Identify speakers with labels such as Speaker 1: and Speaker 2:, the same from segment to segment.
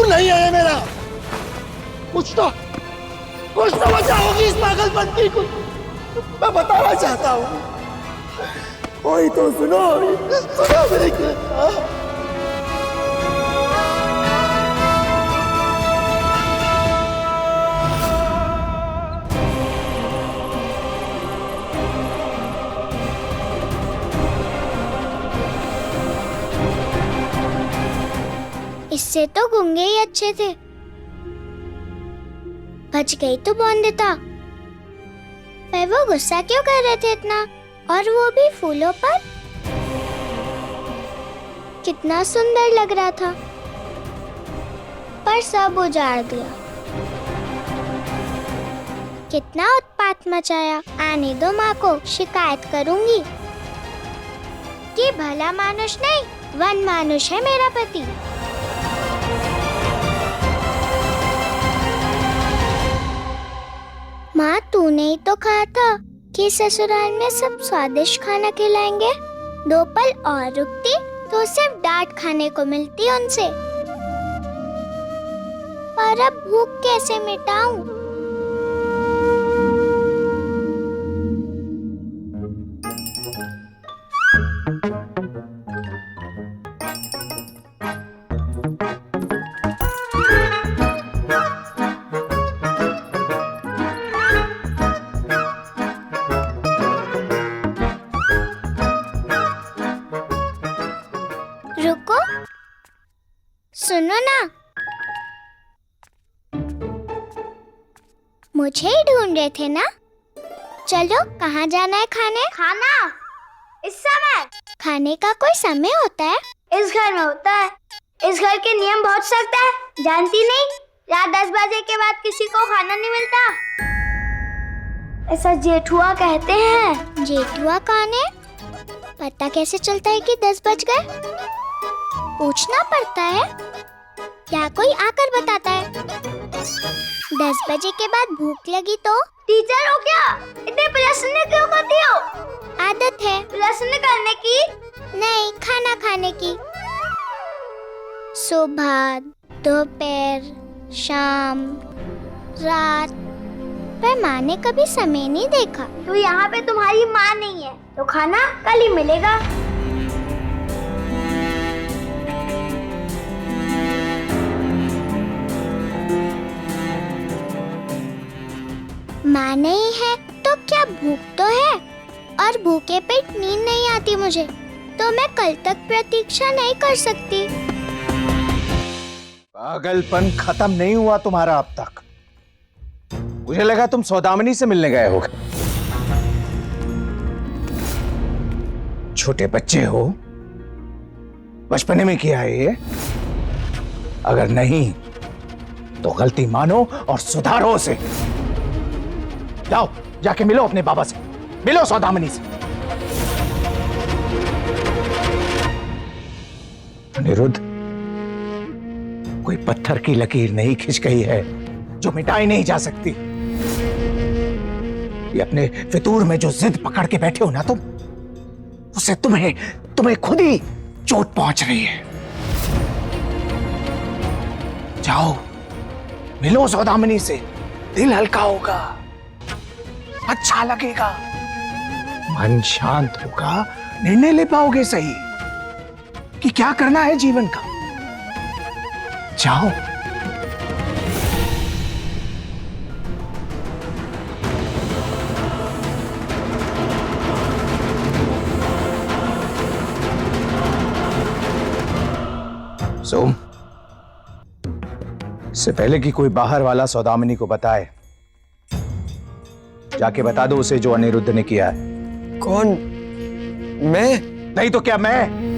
Speaker 1: नहीं है ये मेरा। कुछ तो वजह होगी इस पागलपंती को। मैं बताना चाहता हूँ। कोई तो सुनो मेरी कृष्णा।
Speaker 2: इससे तो गूंगे ही अच्छे थे। बच गई तो बॉन्दिता। पर वो गुस्सा क्यों कर रहे थे इतना, और वो भी फूलों पर? कितना सुंदर लग रहा था, पर सब उजाड़ दिया। कितना उत्पात मचाया। आने दो माँ को, शिकायत करूंगी कि भला मानुष नहीं, वन मानुष है मेरा पति। माँ, तूने ही तो कहा था कि ससुराल में सब स्वादिष्ट खाना खिलाएंगे। 2 पल और रुकती तो सिर्फ डांट खाने को मिलती उनसे। पर अब भूख कैसे मिटाऊं? रुको, सुनो ना। मुझे ही ढूंढ रहे थे ना? चलो, कहाँ जाना है खाने?
Speaker 3: खाना इस समय?
Speaker 2: खाने का कोई समय होता है?
Speaker 3: इस घर में होता है। इस घर के नियम बहुत सख्त है, जानती नहीं? रात 10 बजे के बाद किसी को खाना नहीं मिलता। ऐसा जेठुआ कहते हैं।
Speaker 2: जेठुआ कौन है? पता कैसे चलता है कि 10 बज गए? पूछना पड़ता है या कोई आकर बताता है? 10 बजे के बाद भूख लगी तो?
Speaker 3: टीचर हो क्या? इतने प्रश्न क्यों करती हो?
Speaker 2: आदत है।
Speaker 3: प्रश्न करने की
Speaker 2: नहीं, खाना खाने की। सुबह, दोपहर, शाम, रात। पर माँ ने कभी समय नहीं देखा।
Speaker 3: तो यहाँ पे तुम्हारी माँ नहीं है, तो खाना कल ही मिलेगा।
Speaker 2: माँ नहीं है तो क्या भूख तो है, और भूखे पेट नींद नहीं आती मुझे, तो मैं कल तक प्रतीक्षा नहीं कर सकती।
Speaker 4: पागलपन खत्म नहीं हुआ तुम्हारा अब तक। मुझे लगा तुम सौदामिनी से मिलने गए होगे। छोटे बच्चे हो, बचपने में किया है ये। अगर नहीं तो गलती मानो और सुधारो उसे। जाओ, जाके मिलो अपने बाबा से, मिलो सौदामिनी से। अनिरुद्ध, कोई पत्थर की लकीर नहीं खिंच गई है जो मिटाई नहीं जा सकती। ये अपने फितूर में जो जिद पकड़ के बैठे हो ना तुम, उससे तुम्हें खुद ही चोट पहुंच रही है। जाओ, मिलो सौदामिनी से, दिल हल्का होगा, अच्छा लगेगा, मन शांत होगा, निर्णय ले पाओगे सही कि क्या करना है जीवन का। जाओ। सोम, इससे पहले कि कोई बाहर वाला सौदामिनी को बताए, जाके बता दो उसे जो अनिरुद्ध ने किया है।
Speaker 1: कौन? मैं?
Speaker 4: नहीं तो क्या मैं?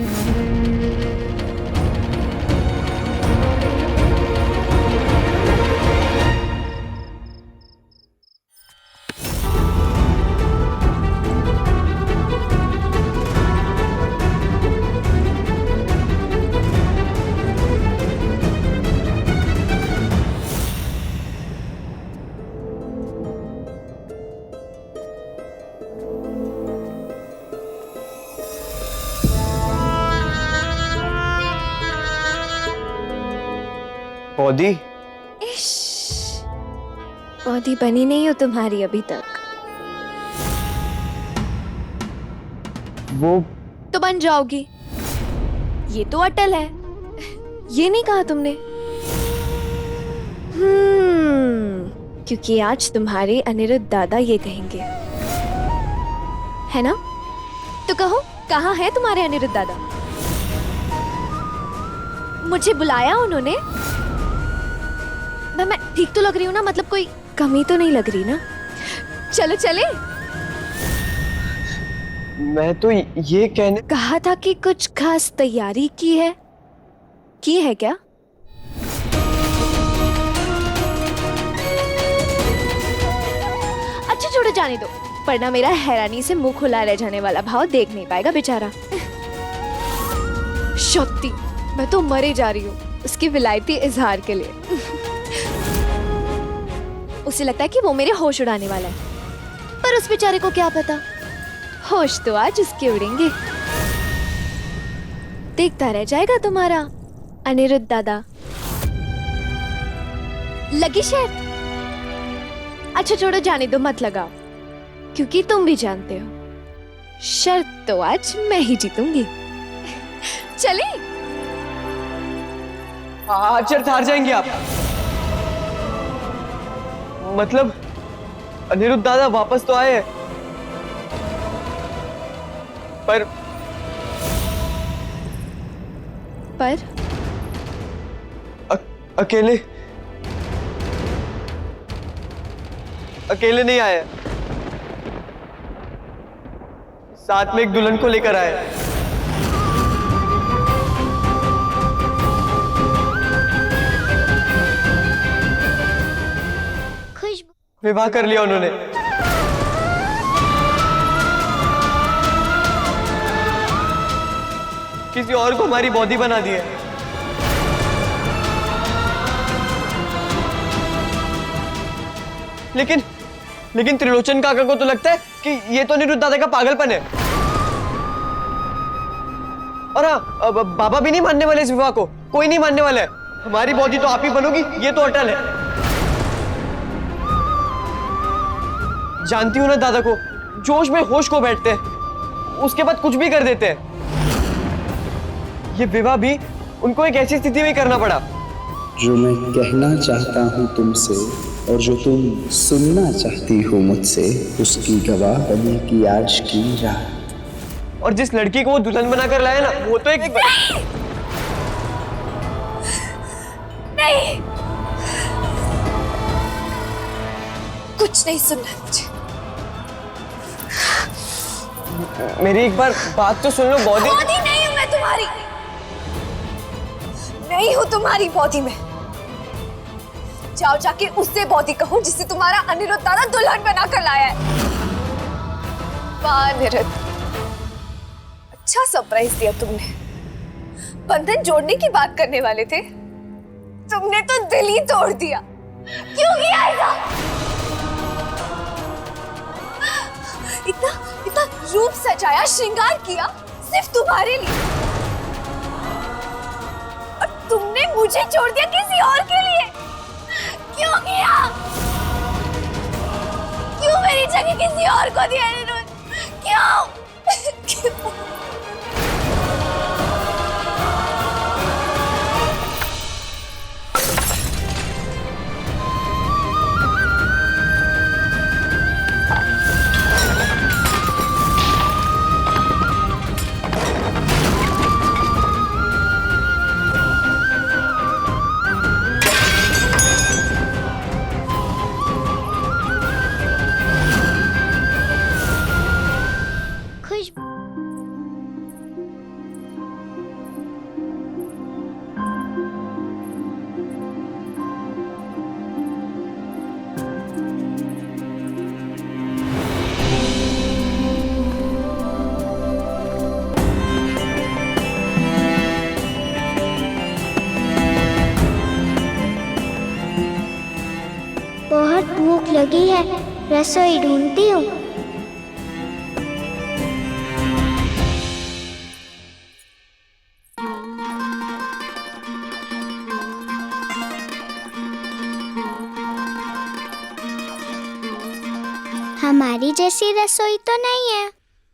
Speaker 5: पौधी?
Speaker 6: इश, पौधी बनी नहीं हो तुम्हारी अभी तक।
Speaker 5: वो
Speaker 6: तो बन जाओगी, ये तो अटल है। ये नहीं कहा तुमने? क्योंकि आज तुम्हारे अनिरुद्ध दादा ये कहेंगे, है ना? तो कहो, कहाँ है तुम्हारे अनिरुद्ध दादा? मुझे बुलाया उन्होंने? मैं ठीक तो लग रही हूँ ना? मतलब कोई कमी तो नहीं लग रही ना? चलो चले।
Speaker 5: मैं तो ये कहने
Speaker 6: कहा था कि कुछ खास तैयारी की है क्या? अच्छा छोड़ो, जाने दो। पर ना मेरा हैरानी से मुंह खुला रह जाने वाला भाव देख नहीं पाएगा बेचारा। शक्ति, मैं तो मरे जा रही हूँ उसकी विलायती इजहार के लिए। उसे लगता है कि वो मेरे होश उड़ाने वाला है, पर उस बेचारे को क्या पता, होश तो आज उसके उड़ेंगे। देखता रह जाएगा तुम्हारा अनिरुद्ध दादा। लगी शर्त? अच्छा छोड़ो, जाने दो, मत लगाओ, क्योंकि तुम भी जानते हो शर्त तो आज मैं ही जीतूंगी। चले?
Speaker 5: आचर हार जाएंगे आप। मतलब अनिरुद्ध दादा वापस तो आए, पर अकेले नहीं आए, साथ में एक दुल्हन को लेकर आए।
Speaker 2: खुशबू,
Speaker 5: विवाह कर लिया उन्होंने। किसी और को हमारी बॉडी बना दी है। लेकिन त्रिलोचन काका को तो लगता है कि ये तो अनिरुद्ध दादा का पागलपन है। और हाँ, अब बाबा भी नहीं मानने वाले इस विवाह को, कोई नहीं मानने वाला है। हमारी बॉडी तो आप ही बनोगी, ये तो अटल है। जानती हूं ना दादा को, जोश में होश को बैठते हैं, उसके बाद कुछ भी कर देते हैं। ये विवाह भी उनको एक ऐसी स्थिति में करना पड़ा।
Speaker 7: जो मैं कहना चाहता हूँ तुमसे और जो तुम सुनना चाहती हो मुझसे, उसकी गवाह बनेगी आज की रात।
Speaker 5: और जिस लड़की को वो दुल्हन बनाकर लाया ना, वो तो एक
Speaker 6: नहीं, कुछ नहीं सुनना है मुझे।
Speaker 5: मेरी एक बार बात तो सुन लो। बॉडी
Speaker 6: नहीं हूं मैं तुम्हारी, नहीं हूं तुम्हारी बॉडी में। जाओ जाके उससे बॉडी कहो जिससे तुम्हारा अनिरुद्ध दादा दुल्हन बनाकर लाया है। वाह अनिरुद्ध, अच्छा सरप्राइज दिया तुमने। बंधन जोड़ने की बात करने वाले थे, तुमने तो दिल ही तोड़ दिया। क्यों किया ऐसा? इतना रूप सजाया, श्रृंगार किया सिर्फ तुम्हारे लिए, और तुमने मुझे छोड़ दिया किसी और के लिए। क्यों किया? क्यों मेरी जगह किसी और को दिया अनिरुद्ध? क्यों?
Speaker 2: खुशबू, बहुत भूख लगी है, रसोई ढूंढती हूँ। हमारी जैसी रसोई तो नहीं है,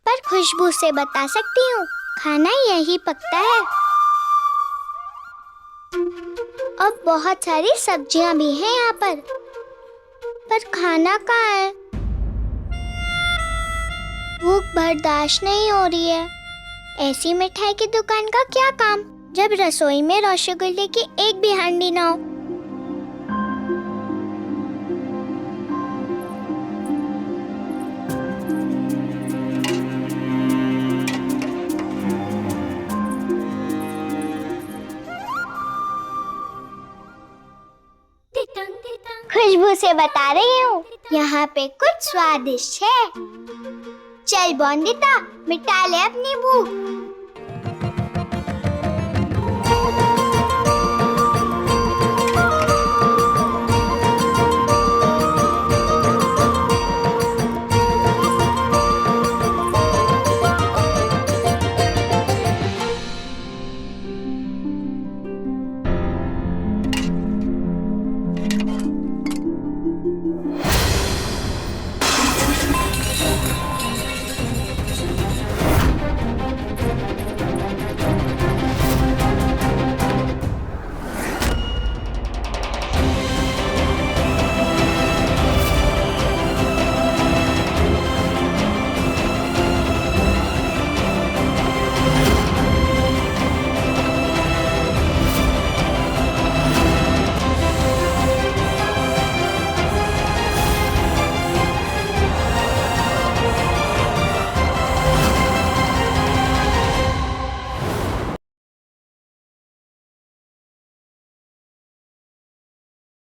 Speaker 2: पर खुशबू से बता सकती हूँ खाना यही पकता है। और बहुत सारी सब्जियां भी हैं यहाँ पर खाना कहाँ है? भूख बर्दाश्त नहीं हो रही है। ऐसी मिठाई की दुकान का क्या काम जब रसोई में रसगुल्ले की एक भी हांडी ना हो। खुशबू से बता रही हूँ यहाँ पे कुछ स्वादिष्ट है। चल बोंदिता, मिटा ले अपनी भूख।